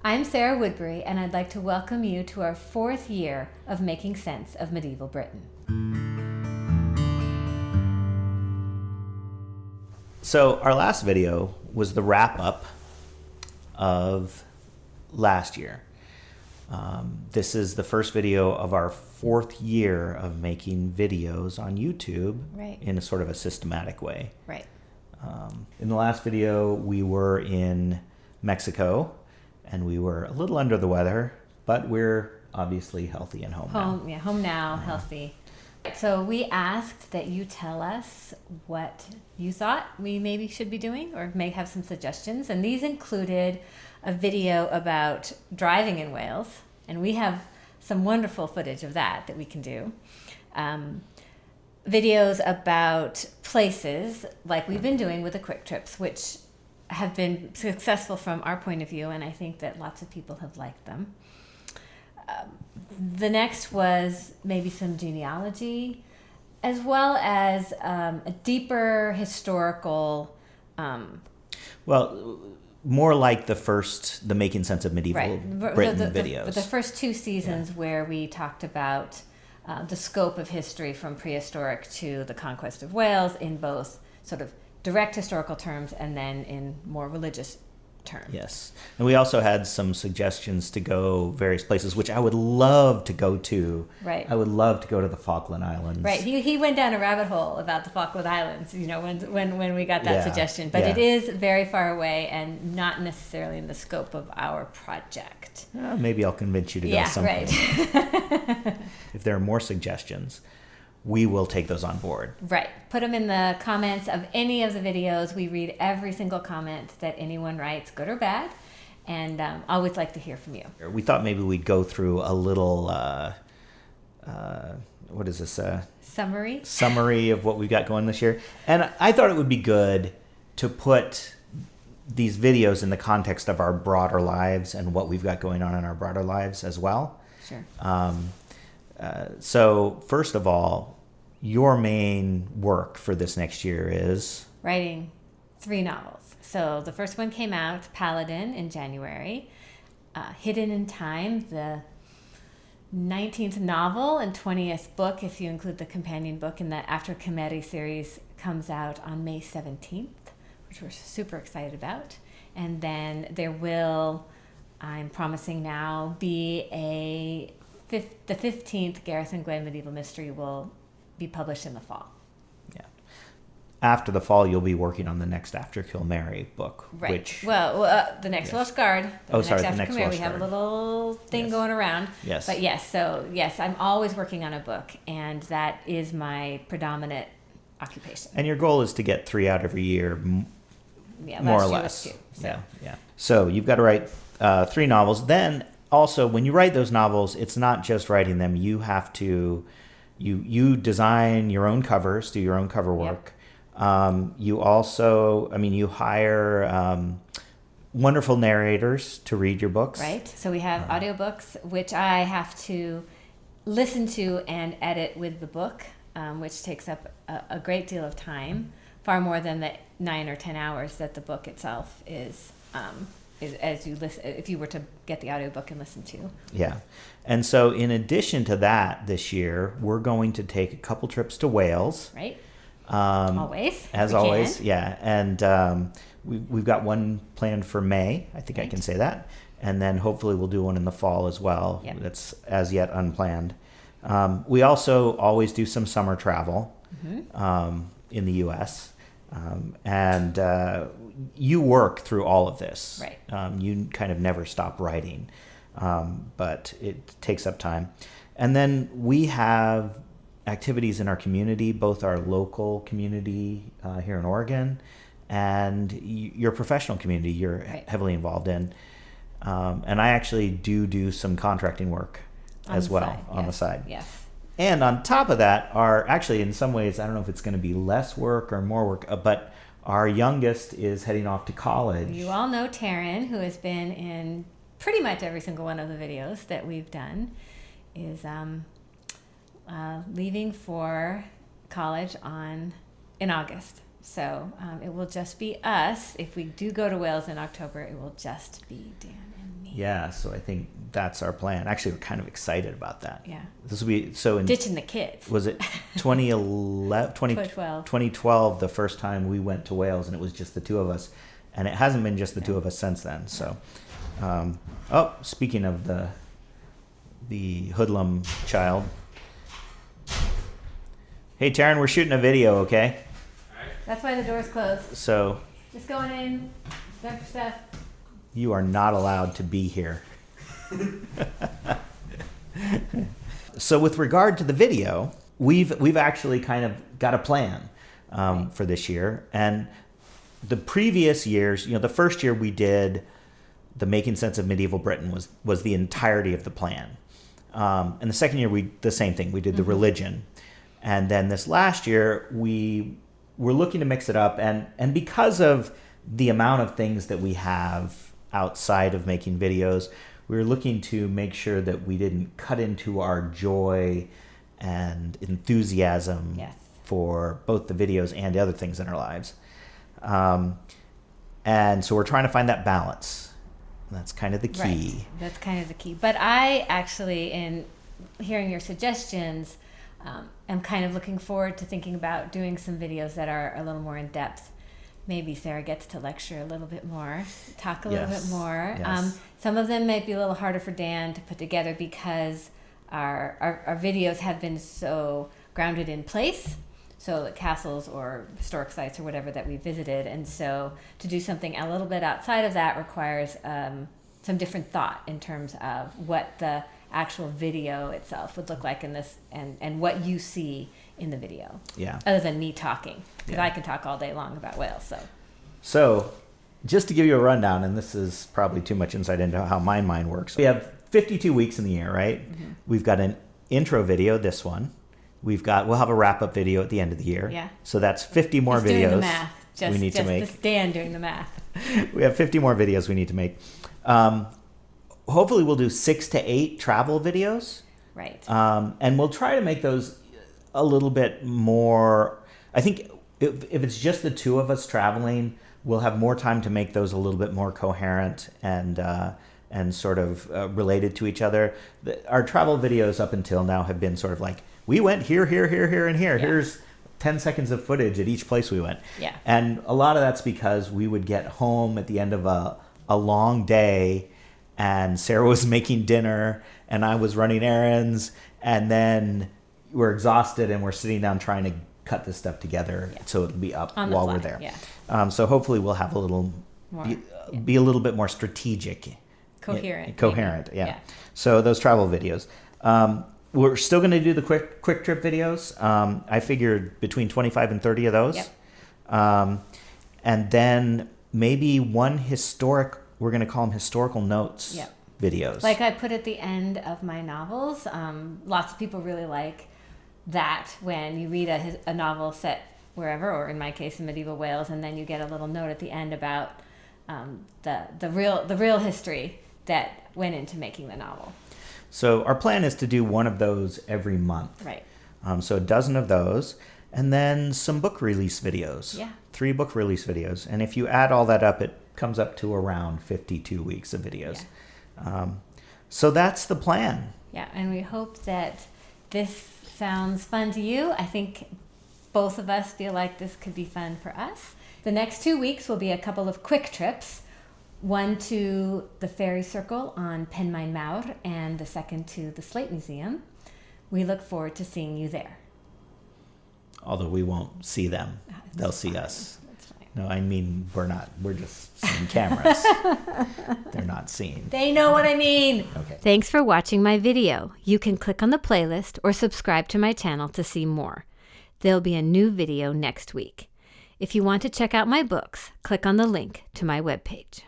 I'm Sarah Woodbury, and I'd like to welcome you to our 4th year of making sense of medieval Britain. So our last video was the wrap-up of last year. This is the first video of our 4th year of making videos on YouTube in a sort of a systematic way. Right. In the last video, we were in Mexico, and we were a little under the weather, but we're obviously healthy and home now. Yeah, home now, healthy. So we asked that you tell us what you thought we maybe should be doing, or may have some suggestions. And these included a video about driving in Wales, and we have some wonderful footage of that we can do. Videos about places, like we've been doing with the quick trips, which have been successful from our point of view, and I think that lots of people have liked them. The next was maybe some genealogy, as well as a deeper historical... Well, more like the Making Sense of Medieval Britain videos. The first 2 seasons where we talked about the scope of history from prehistoric to the conquest of Wales in both sort of direct historical terms and then in more religious terms. Yes. And we also had some suggestions to go various places, which I would love to go to. Right. I would love to go to the Falkland Islands. Right. He went down a rabbit hole about the Falkland Islands, when we got that suggestion. But it is very far away and not necessarily in the scope of our project. Maybe I'll convince you to go someplace. Right. If there are more suggestions, we will take those on board. Right. Put them in the comments of any of the videos. We read every single comment that anyone writes, good or bad, and always like to hear from you. We thought maybe we'd go through a little, what is this? Summary of what we've got going this year. And I thought it would be good to put these videos in the context of our broader lives and what we've got going on in our broader lives as well. Sure. So first of all, your main work for this next year is writing 3 novels. So the first one came out, Paladin, in January. Hidden in Time, the 19th novel and 20th book, if you include the companion book in the After Comedy series, comes out on May 17th, which we're super excited about. And then there will, I'm promising now, be the 15th Gareth and Gwen Medieval Mystery will be published in the fall. Yeah. After the fall, you'll be working on the next After Kill Mary book. Right. The next Welsh Guard. The next Welsh Guard. We have a little thing going around. Yes. But yes, I'm always working on a book, and that is my predominant occupation. And your goal is to get 3 out every year, more or less. 2, so. Yeah. So you've got to write 3 novels. Then also, when you write those novels, it's not just writing them. You have to, you design your own covers, do your own cover work. Yep. You also, you hire wonderful narrators to read your books. Right. So we have audiobooks, which I have to listen to and edit with the book, which takes up a great deal of time, far more than the 9 or 10 hours that the book itself is as you listen, if you were to get the audiobook and listen to. Yeah. And so in addition to that, this year, we're going to take a couple trips to Wales. Right. Always. As always, yeah. And we've got one planned for May. I think I can say that. And then hopefully we'll do one in the fall as well. Yep. That's as yet unplanned. We also always do some summer travel in the U.S., and you work through all of this. Right. You kind of never stop writing, but it takes up time. And then we have activities in our community, both our local community here in Oregon and your professional community you're heavily involved in. And I actually do some contracting work as well on the side. Yes. And on top of that are actually, in some ways, I don't know if it's going to be less work or more work, but our youngest is heading off to college. You all know Taryn, who has been in pretty much every single one of the videos that we've done, is leaving for college in August. So it will just be us. If we do go to Wales in October, it will just be Dan and me. Yeah, so I think that's our plan. Actually, we're kind of excited about that. Yeah. This will be so in Ditching the kids. Was it 2012 the first time we went to Wales, and it was just the two of us, and it hasn't been just the two of us since then. So, speaking of the hoodlum child. Hey, Taryn, we're shooting a video, okay? That's why the door's closed. So Just going in, grab your stuff. you are not allowed to be here. So with regard to the video, we've actually kind of got a plan for this year. And the previous years, the first year we did the Making Sense of Medieval Britain was the entirety of the plan. And the second year, the same thing. We did the religion. And then this last year, we were looking to mix it up. And because of the amount of things that we have outside of making videos, we were looking to make sure that we didn't cut into our joy and enthusiasm for both the videos and the other things in our lives. And so we're trying to find that balance. That's kind of the key. Right. That's kind of the key. But I actually, in hearing your suggestions, am kind of looking forward to thinking about doing some videos that are a little more in depth. Maybe Sarah gets to lecture a little bit more, talk a little bit more. Yes. Some of them might be a little harder for Dan to put together because our videos have been so grounded in place. So castles or historic sites or whatever that we visited. And so to do something a little bit outside of that requires some different thought in terms of what the actual video itself would look like in this and what you see in the video. Yeah. Other than me talking, because I can talk all day long about Wales. So just to give you a rundown, and this is probably too much insight into how my mind works. We have 52 weeks in the year, right? Mm-hmm. We've got an intro video, this one. We'll have a wrap-up video at the end of the year. Yeah. So that's 50 more videos doing the math. we need to make. Just Dan doing the math. We have 50 more videos we need to make. Hopefully we'll do 6 to 8 travel videos. Right. And we'll try to make those a little bit more. I think if it's just the two of us traveling, we'll have more time to make those a little bit more coherent and sort of related to each other. Our travel videos up until now have been sort of like, we went here, here, here, here, and here. Yeah. Here's 10 seconds of footage at each place we went. Yeah. And a lot of that's because we would get home at the end of a long day, and Sarah was making dinner, and I was running errands, and then we're exhausted, and we're sitting down trying to cut this stuff together so it'll be up while we're there. Yeah. So hopefully we'll have a little more, be a little bit more strategic. Coherent. Yeah. So those travel videos. We're still going to do the quick trip videos. I figured between 25 and 30 of those. Yep. And then maybe one historic, we're going to call them historical notes videos. Like I put at the end of my novels. Lots of people really like that when you read a novel set wherever, or in my case in medieval Wales, and then you get a little note at the end about the real history that went into making the novel. So our plan is to do one of those every month. Right. So a dozen of those, and then some book release videos. Yeah. 3 book release videos. And if you add all that up, it comes up to around 52 weeks of videos. Yeah. So that's the plan. Yeah, and we hope that this sounds fun to you. I think both of us feel like this could be fun for us. The next 2 weeks will be a couple of quick trips. One to the Fairy Circle on Penmaen Mawr, and the second to the Slate Museum. We look forward to seeing you there. Although we won't see them. They'll see us. That's fine. No, I mean, we're just seeing cameras. They're not seeing. They know what I mean. Okay. Thanks for watching my video. You can click on the playlist or subscribe to my channel to see more. There'll be a new video next week. If you want to check out my books, click on the link to my webpage.